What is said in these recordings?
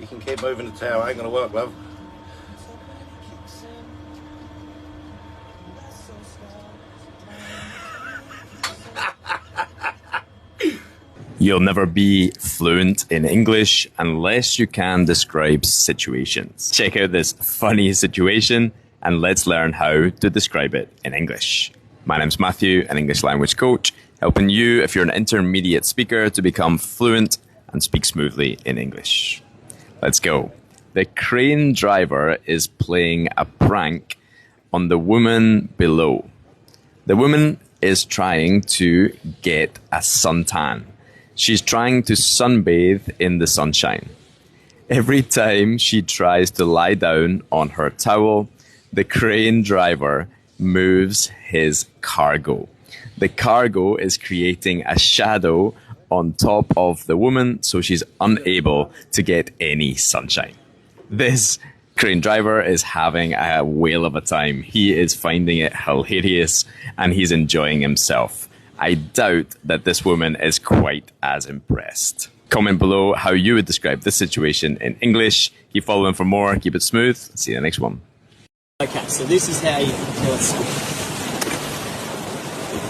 You can keep moving the towel. Ain't gonna work, love. You'll never be fluent in English unless you can describe situations. Check out this funny situation and let's learn how to describe it in English. My name's Matthew, an English language coach, helping you, if you're an intermediate speaker, to become fluent and speak smoothly in English. Let's go. The crane driver is playing a prank on the woman below. The woman is trying to get a suntan. She's trying to sunbathe in the sunshine. Every time she tries to lie down on her towel, the crane driver moves his cargo. The cargo is creating a shadow on top of the woman, so she's unable to get any sunshine. This crane driver is having a whale of a time. He is finding it hilarious and he's enjoying himself. I doubt that this woman is quite as impressed. Comment below how you would describe this situation in English. Keep following for more. Keep it smooth. See you in the next one. Okay, so this is how you do it.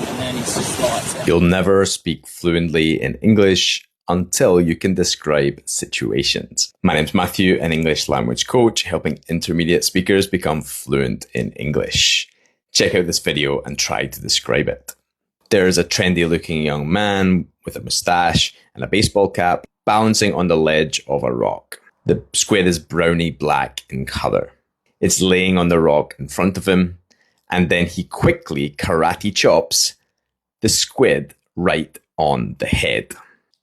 And then it's just lights out. You'll never speak fluently in English until you can describe situations. My name's Matthew, an English language coach, helping intermediate speakers become fluent in English. Check out this video and try to describe it. There's a trendy looking young man with a moustache and a baseball cap balancing on the ledge of a rock. The squid is browny black in colour. It's laying on the rock in front of him, and then he quickly karate chops the squid right on the head.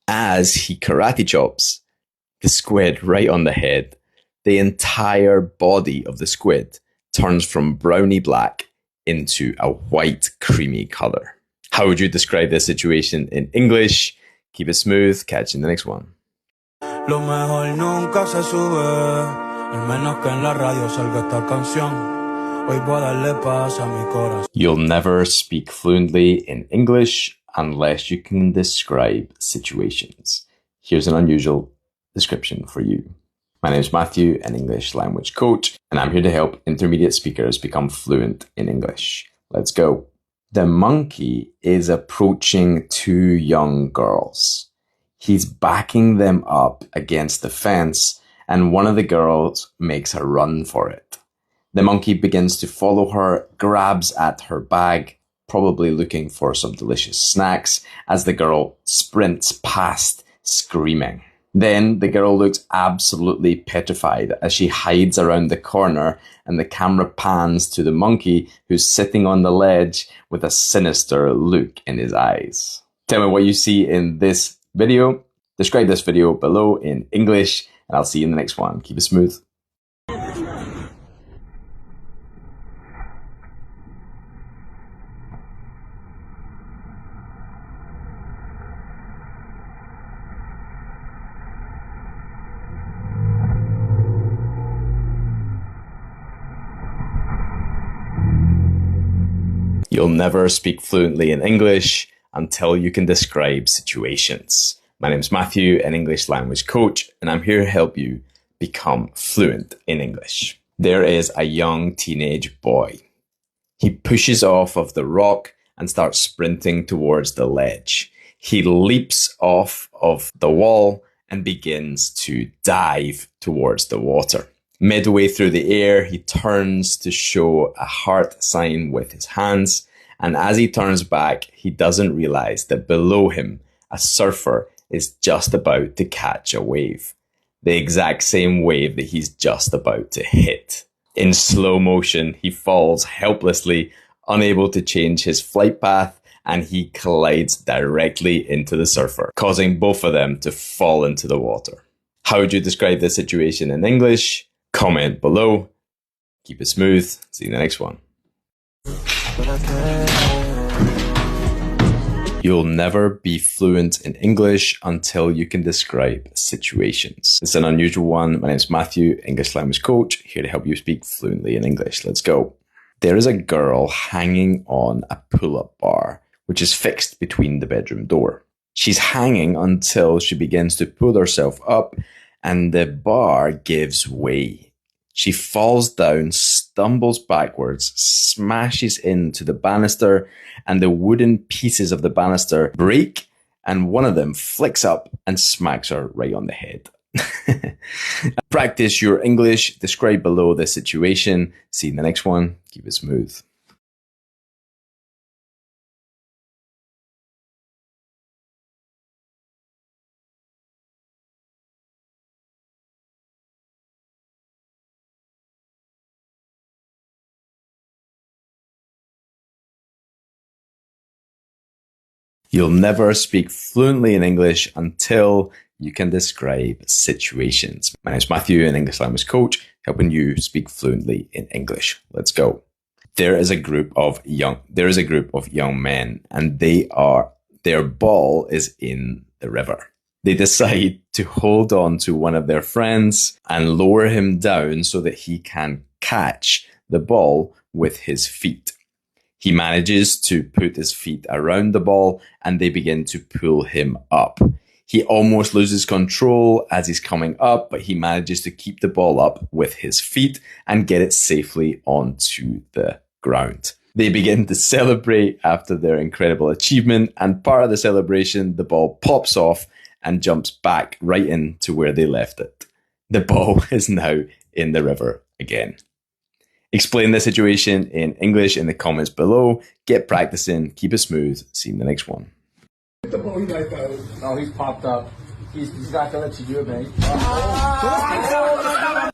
As he karate chops the squid right on the head, the entire body of the squid turns from browny black into a white creamy colour. How would you describe this situation in English? Keep it smooth. Catch you in the next one. Lo mejor nunca se sube, al menos que en la radio salga esta canción. Hoy voy a darle paz a mi corazón. You'll never speak fluently in English unless you can describe situations. Here's an unusual description for you. My name is Matthew, an English language coach, and I'm here to help intermediate speakers become fluent in English. Let's go. The monkey is approaching two young girls. He's backing them up against the fence, and one of the girls makes a run for it. The monkey begins to follow her, grabs at her bag, probably looking for some delicious snacks, as the girl sprints past, screaming. Then the girl looks absolutely petrified as she hides around the corner, and the camera pans to the monkey who's sitting on the ledge with a sinister look in his eyes. Tell me what you see in this video. Describe this video below in English, and I'll see you in the next one. Keep it smooth. You'll never speak fluently in English until you can describe situations. My name's Matthew, an English language coach, and I'm here to help you become fluent in English. There is a young teenage boy. He pushes off of the rock and starts sprinting towards the ledge. He leaps off of the wall and begins to dive towards the water. Midway through the air, he turns to show a heart sign with his hands, and as he turns back, he doesn't realize that below him, a surfer is just about to catch a wave. The exact same wave that he's just about to hit. In slow motion, he falls helplessly, unable to change his flight path, and he collides directly into the surfer, causing both of them to fall into the water. How would you describe this situation in English? Comment below. Keep it smooth. See you in the next one. You'll never be fluent in English until you can describe situations. It's an unusual one. My name's Matthew, English language coach, here to help you speak fluently in English. Let's go. There is a girl hanging on a pull-up bar, which is fixed between the bedroom door. She's hanging until she begins to pull herself up, and the bar gives way. She falls down, stumbles backwards, smashes into the banister, and the wooden pieces of the banister break, and one of them flicks up and smacks her right on the head. Practice your English. Describe below the situation. See you in the next one. Keep it smooth. You'll never speak fluently in English until you can describe situations. My name is Matthew, an English language coach, helping you speak fluently in English. Let's go. There is a group of young men, and their ball is in the river. They decide to hold on to one of their friends and lower him down so that he can catch the ball with his feet. He manages to put his feet around the ball and they begin to pull him up. He almost loses control as he's coming up, but he manages to keep the ball up with his feet and get it safely onto the ground. They begin to celebrate after their incredible achievement, and part of the celebration, the ball pops off and jumps back right into where they left it. The ball is now in the river again. Explain the situation in English in the comments below. Get practicing. Keep it smooth. See you in the next one. Oh, he's popped up. He's not gonna let you do it, man.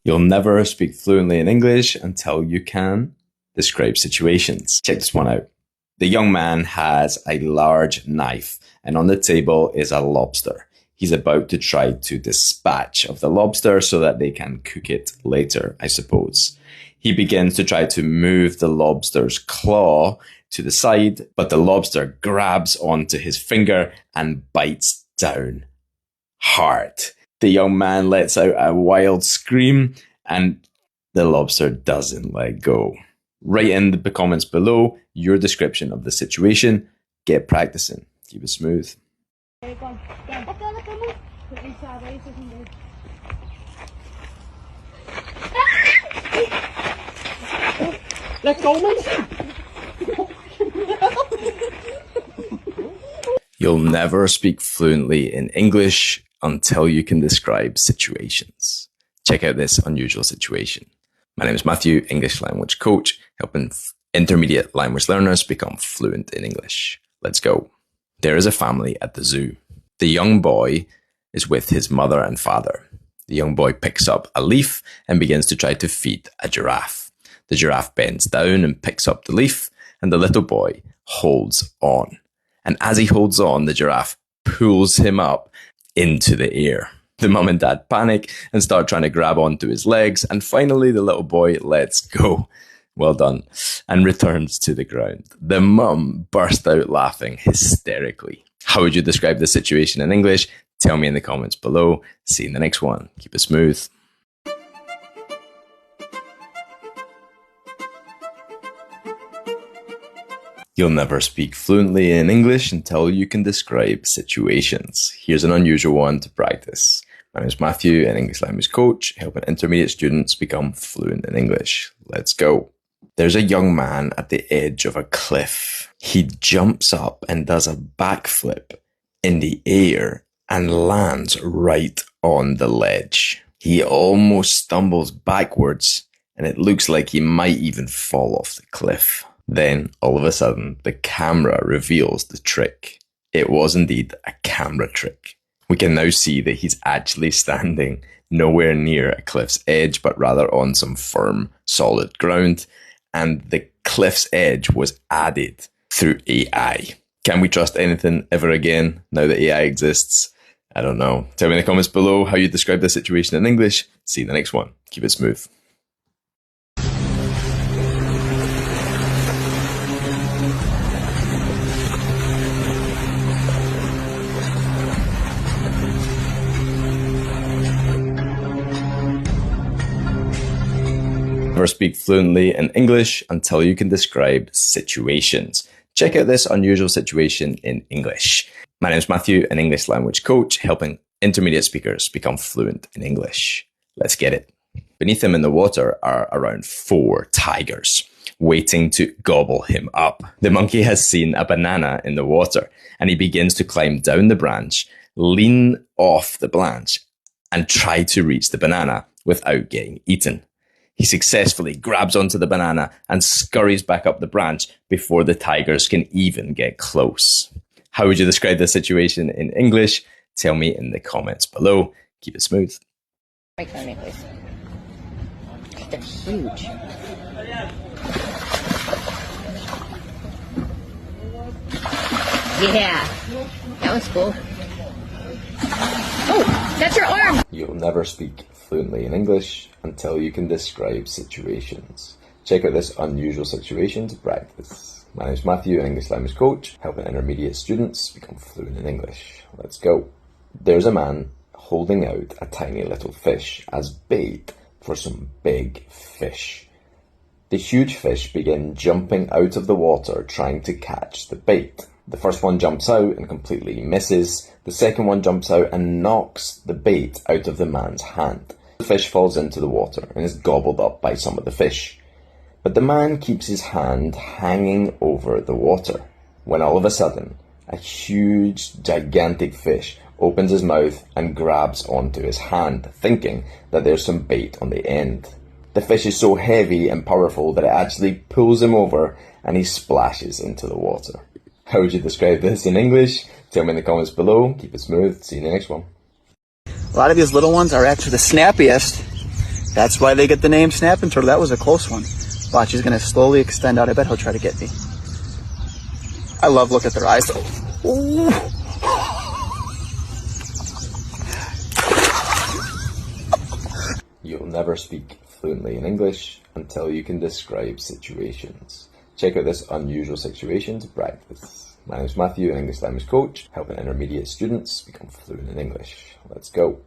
You'll never speak fluently in English until you can describe situations. Check this one out. The young man has a large knife, and on the table is a lobster. He's about to try to dispatch of the lobster so that they can cook it later, I suppose. He begins to try to move the lobster's claw to the side, but the lobster grabs onto his finger and bites down hard. The young man lets out a wild scream and the lobster doesn't let go. Write in the comments below your description of the situation. Get practicing. Keep it smooth. Let's go, mate. You'll never speak fluently in English until you can describe situations. Check out this unusual situation. My name is Matthew, English language coach, helping intermediate language learners become fluent in English. Let's go. There is a family at the zoo. The young boy is with his mother and father. The young boy picks up a leaf and begins to try to feed a giraffe. The giraffe bends down and picks up the leaf, and the little boy holds on. And as he holds on, the giraffe pulls him up into the air. The mum and dad panic and start trying to grab onto his legs, and finally the little boy lets go. Well done. And returns to the ground. The mum burst out laughing hysterically. How would you describe the situation in English? Tell me in the comments below. See you in the next one. Keep it smooth. You'll never speak fluently in English until you can describe situations. Here's an unusual one to practice. My name is Matthew, an English language coach, helping intermediate students become fluent in English. Let's go. There's a young man at the edge of a cliff. He jumps up and does a backflip in the air and lands right on the ledge. He almost stumbles backwards, and it looks like he might even fall off the cliff. Then, all of a sudden, the camera reveals the trick. It was indeed a camera trick. We can now see that he's actually standing nowhere near a cliff's edge, but rather on some firm, solid ground. And the cliff's edge was added through AI. Can we trust anything ever again now that AI exists? I don't know. Tell me in the comments below how you describe the situation in English. See you in the next one. Keep it smooth. Never speak fluently in English until you can describe situations. Check out this unusual situation in English. My name is Matthew, an English language coach, helping intermediate speakers become fluent in English. Let's get it. Beneath him in the water are around 4 tigers, waiting to gobble him up. The monkey has seen a banana in the water, and he begins to climb down the branch, lean off the branch, and try to reach the banana without getting eaten. He successfully grabs onto the banana and scurries back up the branch before the tigers can even get close. How would you describe this situation in English? Tell me in the comments below. Keep it smooth. Right for me, please. They're huge. Yeah, that was cool. Oh, that's your arm! You'll never speak fluently in English until you can describe situations. Check out this unusual situation to practice. My name's Matthew, an English language coach, helping intermediate students become fluent in English. Let's go. There's a man holding out a tiny little fish as bait for some big fish. The huge fish begin jumping out of the water trying to catch the bait. The first one jumps out and completely misses. The second one jumps out and knocks the bait out of the man's hand. The fish falls into the water and is gobbled up by some of the fish. But the man keeps his hand hanging over the water, when all of a sudden, a huge, gigantic fish opens his mouth and grabs onto his hand, thinking that there's some bait on the end. The fish is so heavy and powerful that it actually pulls him over and he splashes into the water. How would you describe this in English? Tell me in the comments below. Keep it smooth. See you in the next one. A lot of these little ones are actually the snappiest. That's why they get the name snapping turtle. That was a close one. Watch, he's going to slowly extend out. I bet he'll try to get me. I love looking at their eyes. Ooh. You'll never speak fluently in English until you can describe situations. Check out this unusual situation to practice. My name's Matthew, an English language coach, helping intermediate students become fluent in English. Let's go.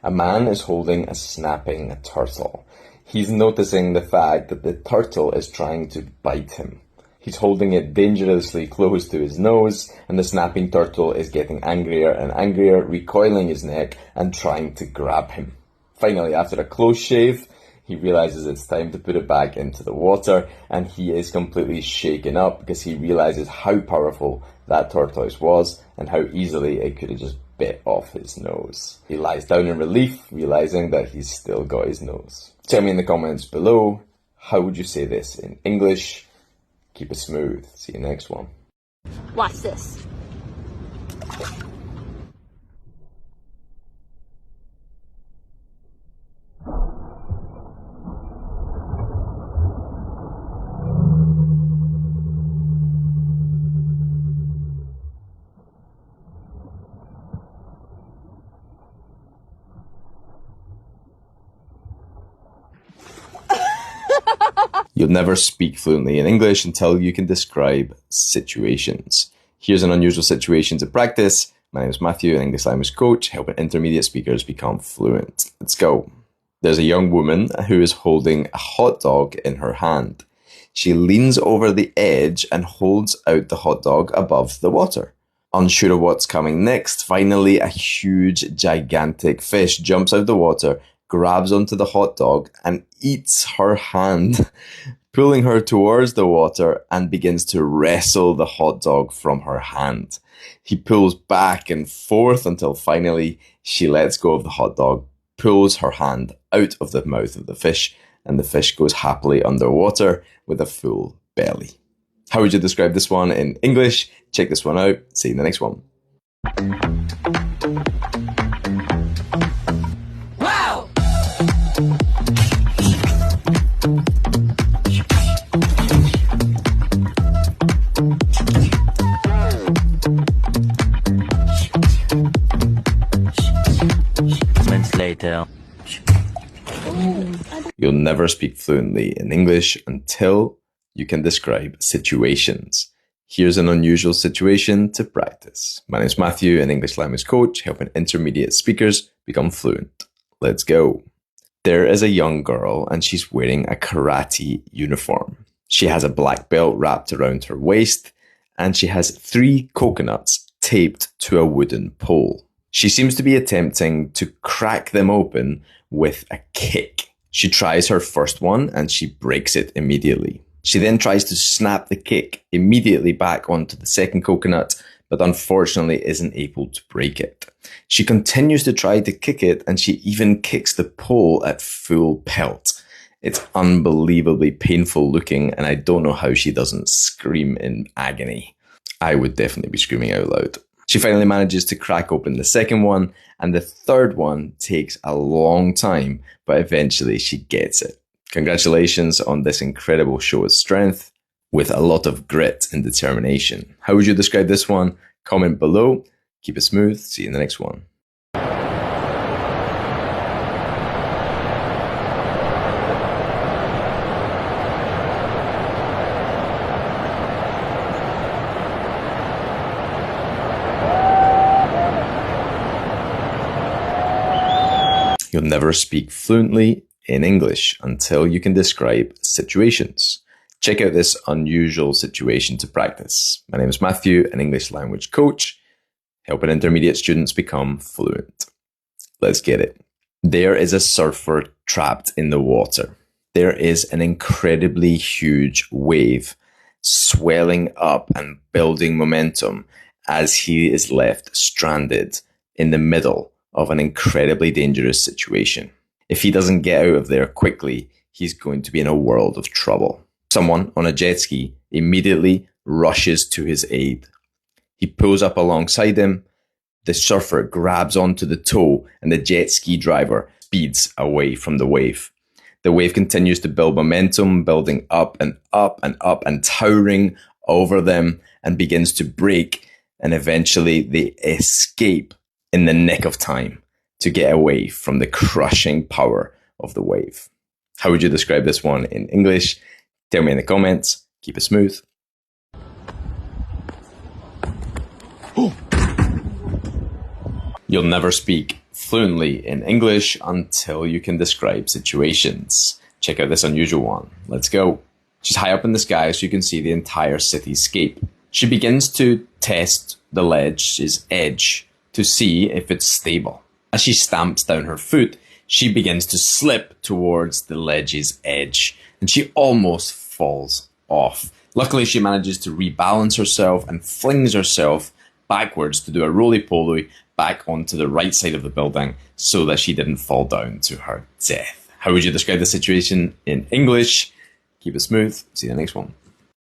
A man is holding a snapping turtle. He's noticing the fact that the turtle is trying to bite him. He's holding it dangerously close to his nose, and the snapping turtle is getting angrier and angrier, recoiling his neck and trying to grab him. Finally, after a close shave, he realizes it's time to put it back into the water, and he is completely shaken up because he realizes how powerful that tortoise was and how easily it could have just bit off his nose. He lies down in relief, realizing that he's still got his nose. Tell me in the comments below, how would you say this in English? Keep it smooth. See you next one. Watch this. You'll never speak fluently in English until you can describe situations. Here's an unusual situation to practice. My name is Matthew, an English language coach, helping intermediate speakers become fluent. Let's go. There's a young woman who is holding a hot dog in her hand. She leans over the edge and holds out the hot dog above the water. Unsure of what's coming next, finally a huge, gigantic fish jumps out of the water, grabs onto the hot dog and eats her hand, pulling her towards the water and begins to wrestle the hot dog from her hand. He pulls back and forth until finally she lets go of the hot dog, pulls her hand out of the mouth of the fish, and the fish goes happily underwater with a full belly. How would you describe this one in English? Check this one out. See you in the next one. Later. You'll never speak fluently in English until you can describe situations. Here's an unusual situation to practice. My name is Matthew, an English language coach, helping intermediate speakers become fluent. Let's go. There is a young girl and she's wearing a karate uniform. She has a black belt wrapped around her waist and she has 3 coconuts taped to a wooden pole. She seems to be attempting to crack them open with a kick. She tries her first one and she breaks it immediately. She then tries to snap the kick immediately back onto the second coconut, but unfortunately isn't able to break it. She continues to try to kick it, and she even kicks the pole at full pelt. It's unbelievably painful looking, and I don't know how she doesn't scream in agony. I would definitely be screaming out loud. She finally manages to crack open the second one, and the third one takes a long time, but eventually she gets it. Congratulations on this incredible show of strength with a lot of grit and determination. How would you describe this one? Comment below. Keep it smooth. See you in the next one. You'll never speak fluently in English until you can describe situations. Check out this unusual situation to practice. My name is Matthew, an English language coach, helping intermediate students become fluent. Let's get it. There is a surfer trapped in the water. There is an incredibly huge wave swelling up and building momentum as he is left stranded in the middle of an incredibly dangerous situation. If he doesn't get out of there quickly, he's going to be in a world of trouble. Someone on a jet ski immediately rushes to his aid. He pulls up alongside him. The surfer grabs onto the tow and the jet ski driver speeds away from the wave. The wave continues to build momentum, building up and up and up and towering over them, and begins to break, and eventually they escape in the nick of time to get away from the crushing power of the wave. How would you describe this one in English? Tell me in the comments. Keep it smooth. You'll never speak fluently in English until you can describe situations. Check out this unusual one. Let's go. She's high up in the sky so you can see the entire cityscape. She begins to test the ledge's edge to see if it's stable. As she stamps down her foot, she begins to slip towards the ledge's edge, and she almost falls off. Luckily, she manages to rebalance herself and flings herself backwards to do a roly-poly back onto the right side of the building so that she didn't fall down to her death. How would you describe the situation in English? Keep it smooth. See you in the next one.